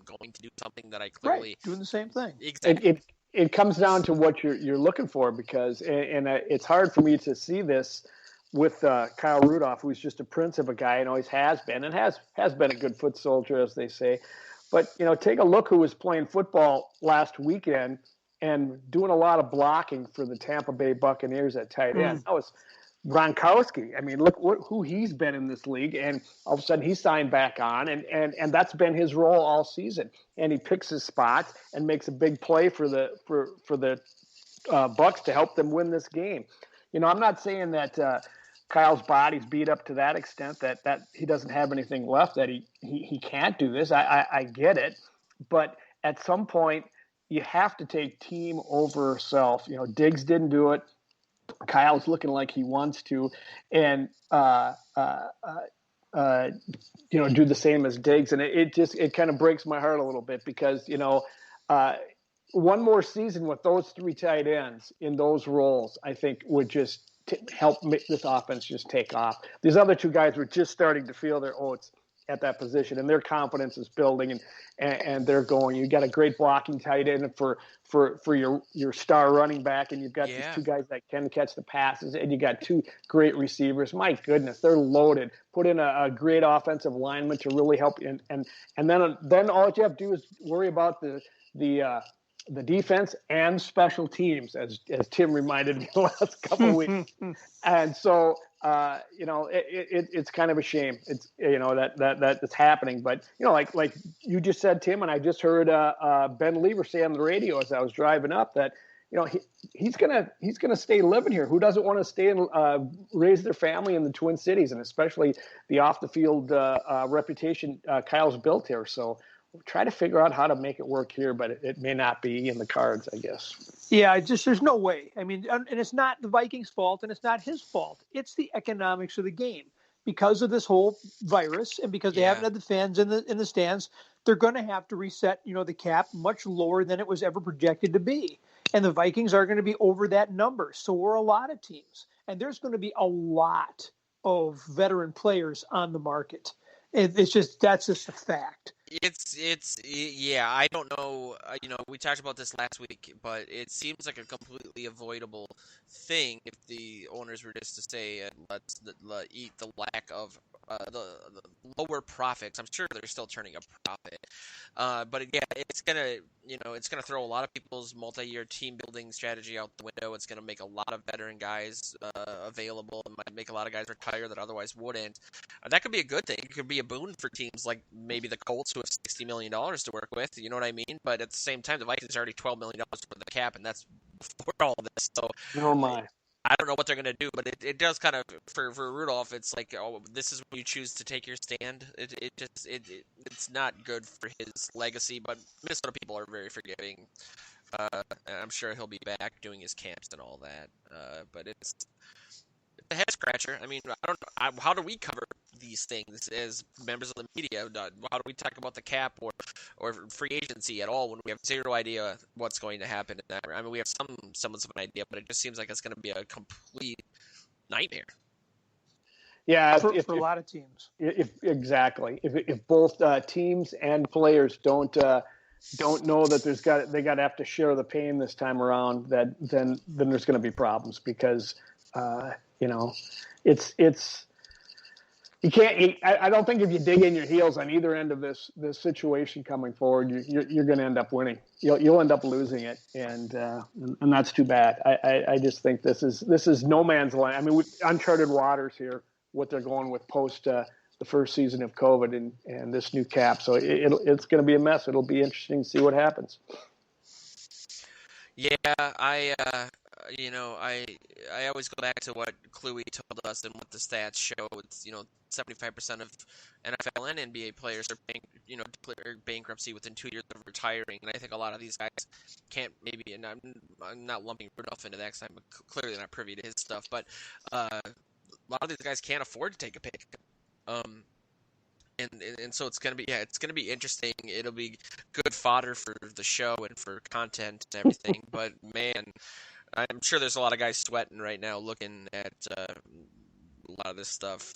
going to do something that I clearly... doing the same thing. Exactly. It comes down to what you're looking for, because it's hard for me to see this with Kyle Rudolph, who's just a prince of a guy and always has been, and has been a good foot soldier, as they say. But take a look who was playing football last weekend and doing a lot of blocking for the Tampa Bay Buccaneers at tight end. Gronkowski. I mean, look who he's been in this league, and all of a sudden he's signed back on, and that's been his role all season. And he picks his spots and makes a big play for the Bucs to help them win this game. I'm not saying that Kyle's body's beat up to that extent that he doesn't have anything left, that he can't do this. I get it, but at some point you have to take team over self. Diggs didn't do it. Kyle's looking like he wants to, and do the same as Diggs, and it kind of breaks my heart a little bit because one more season with those three tight ends in those roles, I think would just help make this offense just take off. These other two guys were just starting to feel their oats at that position, and their confidence is building, and they're going. You got a great blocking tight end for your star running back, and you've got these two guys that can catch the passes, and you got two great receivers. My goodness, they're loaded. Put in a great offensive lineman to really help, and then all you have to do is worry about the defense and special teams, as Tim reminded me the last couple of weeks. And so, it's kind of a shame. It's, that it's happening. But, like you just said, Tim, and I just heard Ben Lever say on the radio as I was driving up that, he's gonna stay living here. Who doesn't want to stay and raise their family in the Twin Cities, and especially the off the field reputation Kyle's built here. So we'll try to figure out how to make it work here, but it may not be in the cards, I guess. Yeah, there's no way. I mean, and it's not the Vikings' fault, and it's not his fault. It's the economics of the game. Because of this whole virus, and because they haven't had the fans in the stands, they're going to have to reset, the cap much lower than it was ever projected to be. And the Vikings are going to be over that number. So we're a lot of teams, and there's going to be a lot of veteran players on the market. That's just a fact. I don't know. We talked about this last week, but it seems like a completely avoidable thing if the owners were just to say, let's eat the lack of the lower profits. I'm sure they're still turning a profit, but it's gonna throw a lot of people's multi-year team building strategy out the window. It's gonna make a lot of veteran guys available. It might make a lot of guys retire that otherwise wouldn't. That could be a good thing. It could be a boon for teams like maybe the Colts, who have $60 million to work with. You know what I mean? But at the same time, the Vikings are already $12 million for the cap, and that's before all this. So, oh my. I don't know what they're going to do, but it does kind of, for Rudolph, it's like, this is when you choose to take your stand. It's not good for his legacy, but Minnesota people are very forgiving. And I'm sure he'll be back doing his camps and all that. But it's a head scratcher. I mean, I don't know. How do we cover these things as members of the media? How do we talk about the cap or free agency at all when we have zero idea what's going to happen in that? I mean, we have some semblance of an idea, but it just seems like it's going to be a complete nightmare. Yeah, for a lot of teams. Exactly. If both teams and players don't know that they got to have to share the pain this time around, then there's going to be problems because it's you can't. I don't think if you dig in your heels on either end of this situation coming forward, you're going to end up winning. You'll end up losing it, and that's too bad. I just think this is no man's land. I mean, uncharted waters here. What they're going with post the first season of COVID and this new cap. So it's going to be a mess. It'll be interesting to see what happens. Yeah, I always go back to what Cluey told us and what the stats show. It's 75% of NFL and NBA players are declare bankruptcy within 2 years of retiring, and I think a lot of these guys can't maybe. And I'm not lumping Rudolph into that because I'm clearly not privy to his stuff, but a lot of these guys can't afford to take a pay cut. And so it's gonna be interesting. It'll be good fodder for the show and for content and everything. But man, I'm sure there's a lot of guys sweating right now looking at a lot of this stuff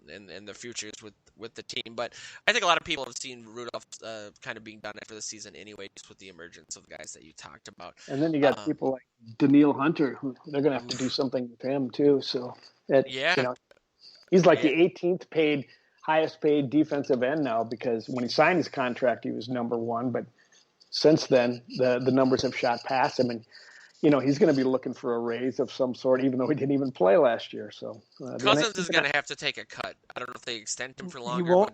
and the futures with the team. But I think a lot of people have seen Rudolph kind of being done after the season anyway, just with the emergence of the guys that you talked about. And then you got people like Daniil Hunter, who they're going to have to do something with him too. So he's like the 18th highest paid defensive end now, because when he signed his contract, he was number one. But since then, the numbers have shot past him. And he's going to be looking for a raise of some sort, even though he didn't even play last year. So Cousins is going to have to take a cut. I don't know if they extend him for longer.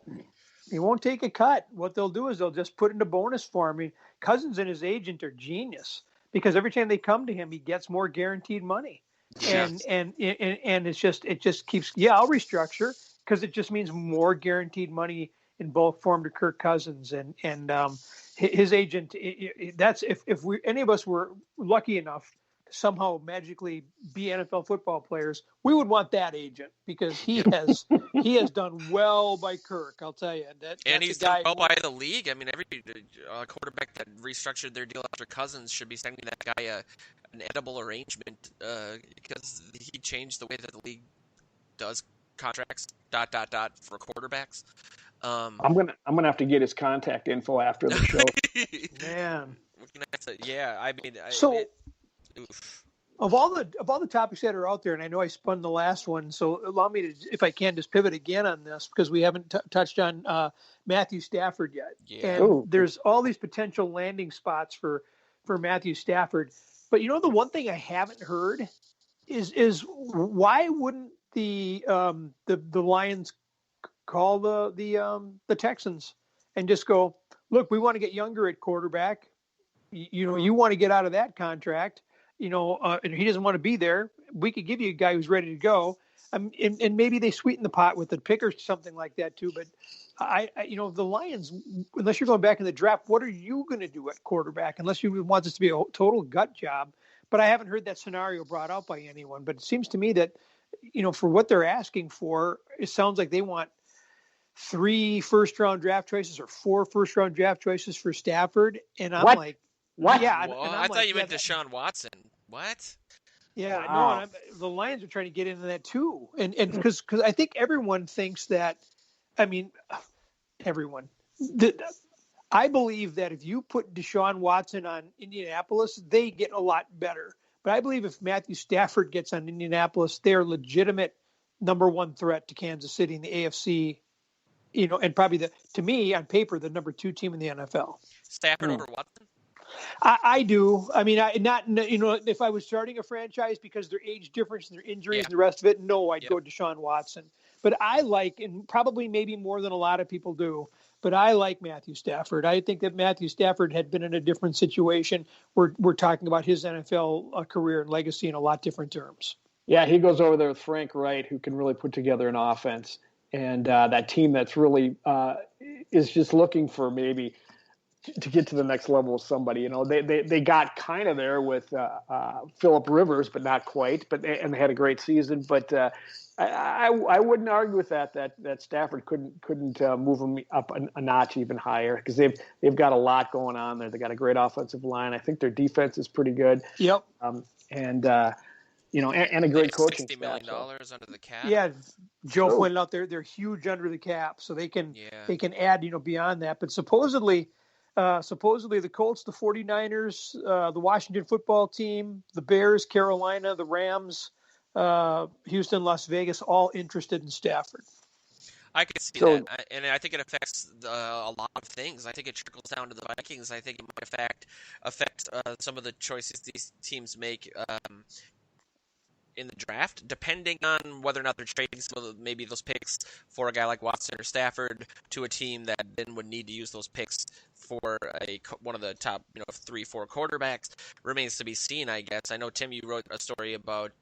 He won't take a cut. What they'll do is they'll just put in a bonus for him. I mean, Cousins and his agent are genius because every time they come to him, he gets more guaranteed money. And it just keeps, I'll restructure because it just means more guaranteed money in bulk form to Kirk Cousins and his agent. That's if any of us were lucky enough to somehow magically be NFL football players, we would want that agent because he has done well by Kirk. I'll tell you that. And he's done well by the league. I mean, every quarterback that restructured their deal after Cousins should be sending that guy an edible arrangement because he changed the way that the league does contracts. ... for quarterbacks. I'm gonna have to get his contact info after the show. Man, I mean, of all the topics that are out there, and I know I spun the last one, so allow me to, if I can, just pivot again on this because we haven't touched on Matthew Stafford yet. Yeah. And there's all these potential landing spots for Matthew Stafford, but the one thing I haven't heard is why wouldn't the Lions call the Texans and just go, look, we want to get younger at quarterback. You want to get out of that contract, and he doesn't want to be there. We could give you a guy who's ready to go. And maybe they sweeten the pot with the pick or something like that too. But the Lions, unless you're going back in the draft, what are you going to do at quarterback? Unless you want this to be a total gut job. But I haven't heard that scenario brought out by anyone. But it seems to me that, for what they're asking for, it sounds like they want 3 first-round draft choices or 4 first-round draft choices for Stafford. And I'm like, what? Yeah. Well, I thought you meant Deshaun Watson. What? Yeah, wow. No, the Lions are trying to get into that too. And because I think everyone thinks that, everyone. I believe that if you put Deshaun Watson on Indianapolis, they get a lot better. But I believe if Matthew Stafford gets on Indianapolis, they're a legitimate number 1 threat to Kansas City in the AFC, and probably to me, on paper, the number 2 team in the NFL. Stafford over Watson? I do. I mean, if I was starting a franchise because their age difference and their injuries and the rest of it, no, I'd go Deshaun Watson. But I like, and probably maybe more than a lot of people do, but I like Matthew Stafford. I think that Matthew Stafford had been in a different situation. We're talking about his NFL career and legacy in a lot different terms. Yeah, he goes over there with Frank Wright, who can really put together an offense. And that team that's really is just looking for maybe to get to the next level with somebody. They got kind of there with Phillip Rivers, but not quite. And they had a great season. But I wouldn't argue with that Stafford couldn't move them up a notch even higher because they've got a lot going on there. They got a great offensive line. I think their defense is pretty good. Yep. And a great coaching $60 million under the cap. Yeah, Joe pointed out they're huge under the cap, so they can add beyond that. But supposedly the Colts, the 49ers, the Washington football team, the Bears, Carolina, the Rams, Houston, Las Vegas, all interested in Stafford. I could see that, and I think it affects a lot of things. I think it trickles down to the Vikings. I think it might affect some of the choices these teams make in the draft, depending on whether or not they're trading some of maybe those picks for a guy like Watson or Stafford to a team that then would need to use those picks for one of the top 3-4 quarterbacks. Remains to be seen, I guess. I know, Tim, you wrote a story about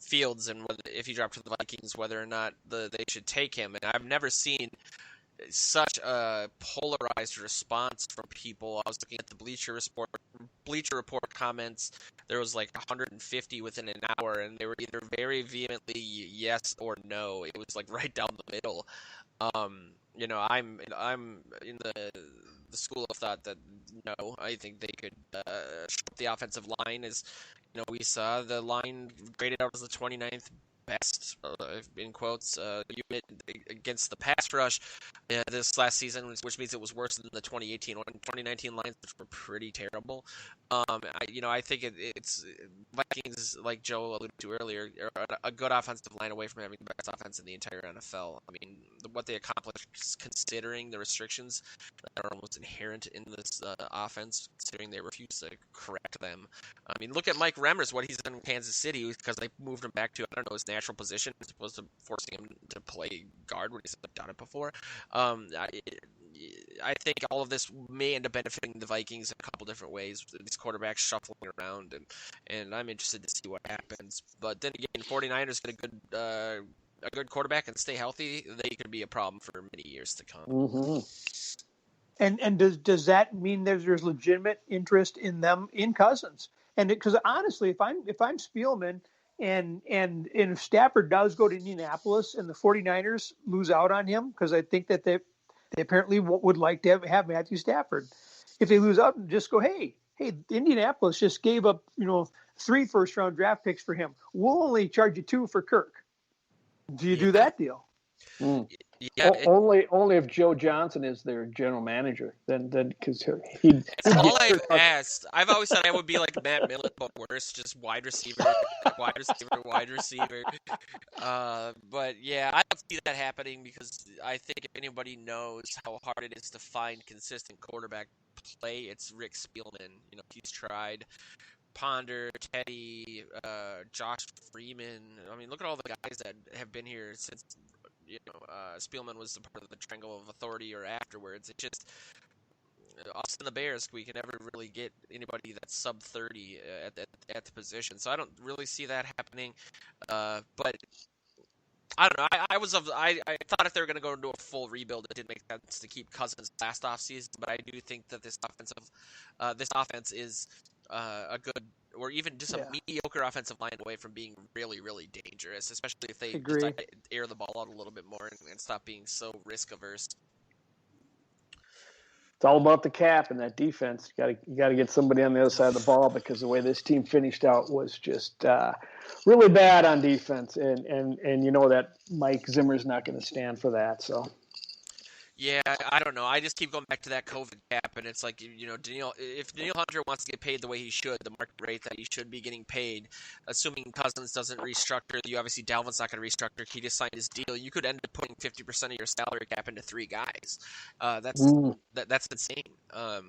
Fields and if he dropped to the Vikings, whether or not they should take him. And I've never seen such a polarized response from people. I was looking at the Bleacher Report comments. There was like 150 within an hour, and they were either very vehemently yes or no. It was like right down the middle. I'm in the school of thought that no, I think they could shore up the offensive line. As we saw, the line graded out as the 29th best, in quotes, unit against the pass rush this last season, which means it was worse than the 2018 or 2019 lines, which were pretty terrible. I think it's Vikings, like Joe alluded to earlier, are a good offensive line away from having the best offense in the entire NFL. I mean, what they accomplished, considering the restrictions that are almost inherent in this offense, considering they refuse to correct them. I mean, look at Mike Remmers, what he's done in Kansas City, because they moved him back to, I don't know, his natural position, as opposed to forcing him to play guard when he's done it before. I think all of this may end up benefiting the Vikings in a couple different ways. These quarterbacks shuffling around, and I'm interested to see what happens. But then again, 49ers get a good quarterback and stay healthy, they could be a problem for many years to come. Mm-hmm. And does that mean there's legitimate interest in them in Cousins? And because honestly, if I'm Spielman and if Stafford does go to Indianapolis and the 49ers lose out on him, because I think that they apparently would like to have Matthew Stafford. If they lose out, just go, hey, Indianapolis just gave up 3 first-round draft picks for him. We'll only charge you 2 for Kirk. Do you do that deal? Mm. Yeah, only if Joe Johnson is their general manager, then because he'd all I've asked. I've always said I would be like Matt Millen, but worse, just wide receiver. But yeah, I don't see that happening, because I think if anybody knows how hard it is to find consistent quarterback play, it's Rick Spielman. He's tried Ponder, Teddy, Josh Freeman. I mean, look at all the guys that have been here since Spielman was a part of the triangle of authority or afterwards. It just, us and the Bears, we can never really get anybody that's sub 30 at the position. So I don't really see that happening. But I don't know. I thought if they were going to go into a full rebuild, it didn't make sense to keep Cousins last offseason. But I do think that this offense is a good, or even just a mediocre offensive line away from being really, really dangerous, especially if they decide to air the ball out a little bit more and stop being so risk averse. It's all about the cap and that defense. You got to get somebody on the other side of the ball, because the way this team finished out was just really bad on defense, and that Mike Zimmer's not going to stand for that. So. Yeah, I don't know. I just keep going back to that COVID cap, and it's like, if Danielle Hunter wants to get paid the way he should, the market rate that he should be getting paid, assuming Cousins doesn't restructure, obviously Dalvin's not going to restructure. He just signed his deal. You could end up putting 50% of your salary cap into 3 guys. That's insane.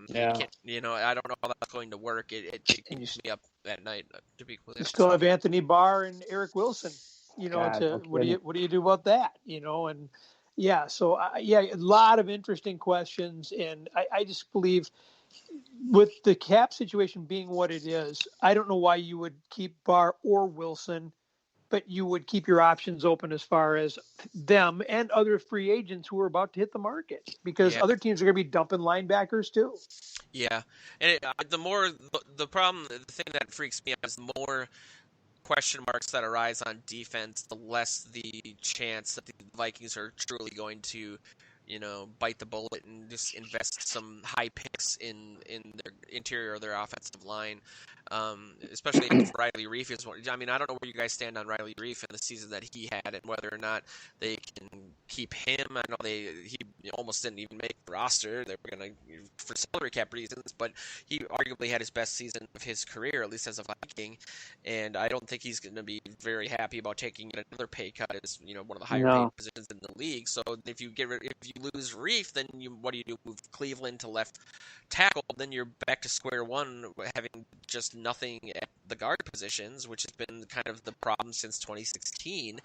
Yeah. I don't know how that's going to work. It keeps me up at night, to be clear. You still have Anthony Barr and Eric Wilson. What do you do about that? And. Yeah, so a lot of interesting questions, and I just believe with the cap situation being what it is, I don't know why you would keep Barr or Wilson, but you would keep your options open as far as them and other free agents who are about to hit the market, because other teams are going to be dumping linebackers too. Yeah, and the thing that freaks me out is the more question marks that arise on defense, the less the chance that the Vikings are truly going to, bite the bullet and just invest some high picks in their interior of their offensive line. Especially if Riley Reif is one. I mean, I don't know where you guys stand on Riley Reif in the season that he had, and whether or not they can keep him. I know he almost didn't even make the roster. They were going to, for salary cap reasons, but he arguably had his best season of his career, at least as a Viking. And I don't think he's going to be very happy about taking another pay cut as one of the higher paid positions in the league. So if you lose Reif, then what do? Move Cleveland to left tackle? Then you're back to square one, having just nothing at the guard positions, which has been kind of the problem since 2016.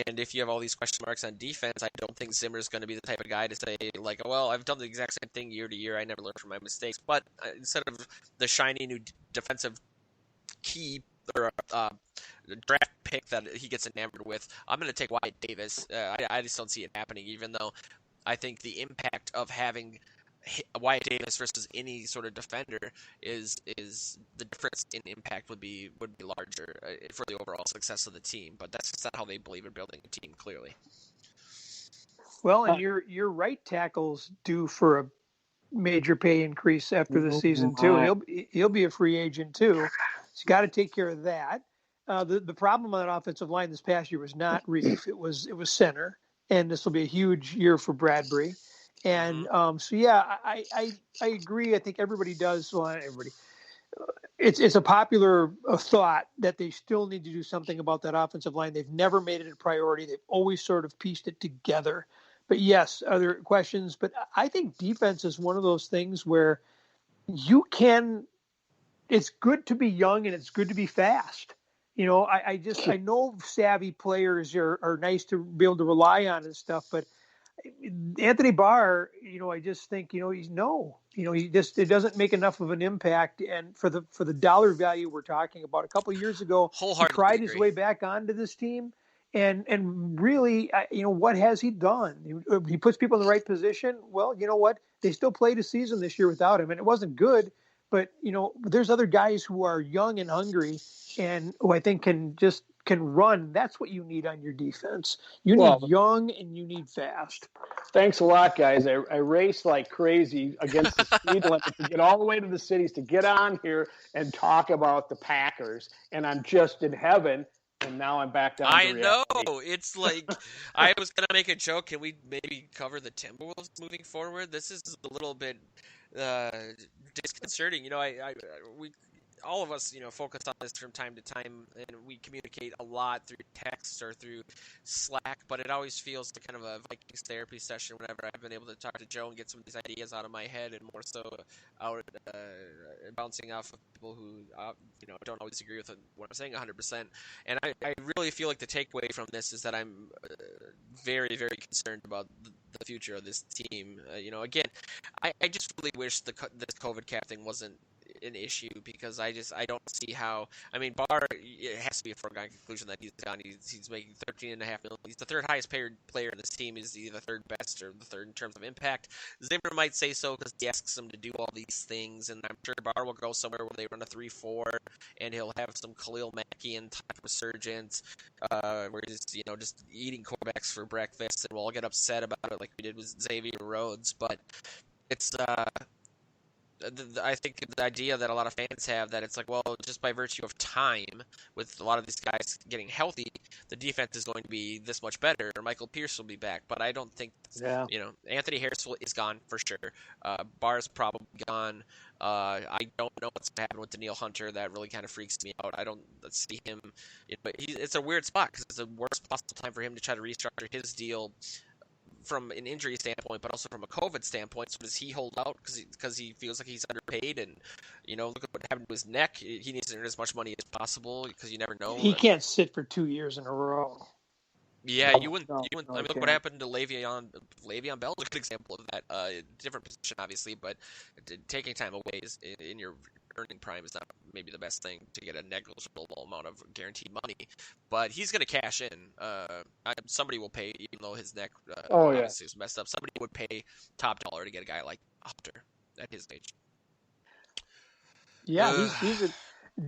And if you have all these question marks on defense, I don't think Zimmer's going to be the type of guy to say, like, well, I've done the exact same thing year to year. I never learned from my mistakes. But instead of the shiny new defensive key or draft pick that he gets enamored with, I'm going to take Wyatt Davis. I just don't see it happening, even though I think the impact of having Wyatt Davis versus any sort of defender is the difference in impact would be larger for the overall success of the team. But that's just not how they believe in building a team, clearly. Well, and your right tackle's due for a major pay increase after the season too. He'll be a free agent too. So you got to take care of that. The problem on that offensive line this past year was not Reef. It was center, and this will be a huge year for Bradbury. And so yeah, I agree. I think everybody does. Well, not everybody. It's a popular thought that they still need to do something about that offensive line. They've never made it a priority. They've always sort of pieced it together. But yes, other questions. But I think defense is one of those things where you can. It's good to be young and it's good to be fast. I know savvy players are nice to be able to rely on and stuff, but Anthony Barr, I just think, it doesn't make enough of an impact. And for the dollar value we're talking about, a couple of years ago, he cried his way back onto this team. And really, what has he done? He puts people in the right position. Well, you know what? They still played a season this year without him, and it wasn't good. But, there's other guys who are young and hungry and who I think can run. That's what you need on your defense. You need young and you need fast. Thanks a lot, guys. I raced like crazy against the speed limit to get all the way to the cities to get on here and talk about the Packers. And I'm just in heaven. And now I'm back down to reality. I know. It's like, I was going to make a joke. Can we maybe cover the Timberwolves moving forward? This is a little bit disconcerting. We all of us, focus on this from time to time, and we communicate a lot through text or through Slack, but it always feels like kind of a Vikings therapy session whenever I've been able to talk to Joe and get some of these ideas out of my head, and more so out bouncing off of people who, don't always agree with what I'm saying 100%. And I really feel like the takeaway from this is that I'm very, very concerned about the future of this team. Again, I just really wish this COVID cap thing wasn't an issue, because I don't see how. I mean, Barr, it has to be a foregone conclusion that he's gone. He's making $13.5 million. He's the third highest paid player in this team. Is either the third best or the third in terms of impact. Zimmer might say so because he asks him to do all these things, and I'm sure Barr will go somewhere where they run a 3-4, and he'll have some Khalil Mackian type resurgence, where he's just eating quarterbacks for breakfast, and we'll all get upset about it like we did with Xavier Rhodes. But it's I think the idea that a lot of fans have that it's like, well, just by virtue of time, with a lot of these guys getting healthy, the defense is going to be this much better, or Michael Pierce will be back. But I don't think, Anthony Harris is gone for sure. Barr's probably gone. I don't know what's going to happen with Daniil Hunter. That really kind of freaks me out. I don't see him. It's a weird spot because it's the worst possible time for him to try to restructure his deal from an injury standpoint, but also from a COVID standpoint. So does he hold out because he feels like he's underpaid? And look at what happened to his neck. He needs to earn as much money as possible because you never know. He can't sit for 2 years in a row. Yeah, you wouldn't. I mean, look what happened to Le'Veon. Le'Veon Bell is a good example of that. Different position, obviously, but taking time away in your earning prime is not maybe the best thing to get a negligible amount of guaranteed money. But he's going to cash in. Somebody will pay, even though his neck obviously was messed up. Somebody would pay top dollar to get a guy like Hunter at his age. Yeah,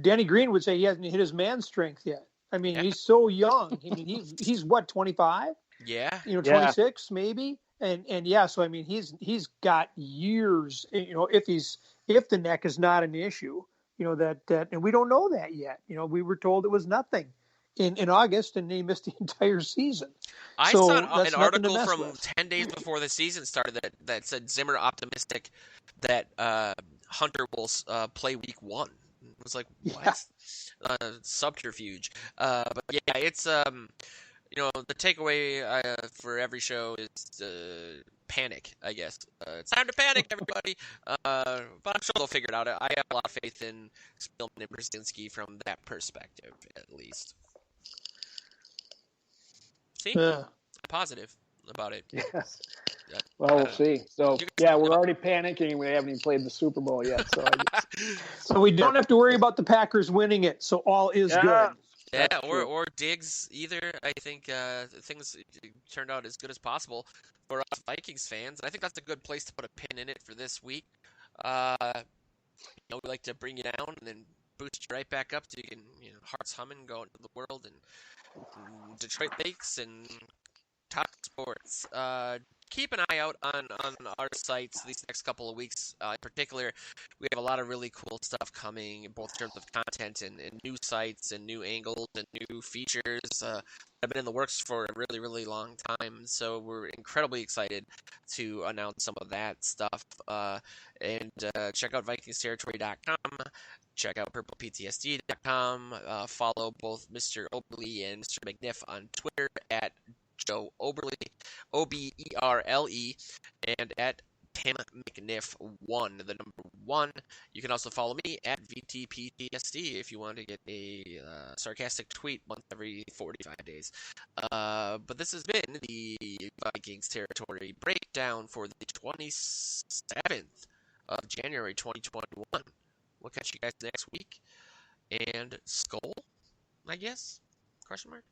Danny Green would say he hasn't hit his man strength yet. I mean, he's so young. I mean, he's what, 25? Yeah. 26 maybe. And yeah, so I mean, he's got years. If the neck is not an issue, that and we don't know that yet. We were told it was nothing in August, and he missed the entire season. I saw an article from 10 days before the season started that said Zimmer optimistic that Hunter will play week 1. It was like, what? Subterfuge. But yeah, it's the takeaway for every show is panic, I guess. It's time to panic, everybody. But I'm sure they'll figure it out. I have a lot of faith in Spielman and Brzezinski from that perspective, at least. See? Positive about it. Yes. Well, we'll see. So, yeah, we're already panicking. We haven't even played the Super Bowl yet. So we don't have to worry about the Packers winning it. So all is good. Yeah, or Diggs either. I think things turned out as good as possible for us Vikings fans. I think that's a good place to put a pin in it for this week. We like to bring you down and then boost you right back up so you can, hearts humming, go into the world and Detroit Lakes and talk sports. keep an eye out on our sites these next couple of weeks. In particular, we have a lot of really cool stuff coming, both in terms of content and new sites and new angles and new features that have been in the works for a really, really long time. So we're incredibly excited to announce some of that stuff. And check out VikingsTerritory.com. Check out PurplePTSD.com. Follow both Mr. Oberle and Mr. McNiff on Twitter at Joe Oberle, Oberle, and at Tim McNiff 1, the number 1. You can also follow me at VTPTSD if you want to get a sarcastic tweet once every 45 days. But this has been the Vikings Territory Breakdown for the 27th of January 2021. We'll catch you guys next week. And Skull, I guess? Question mark?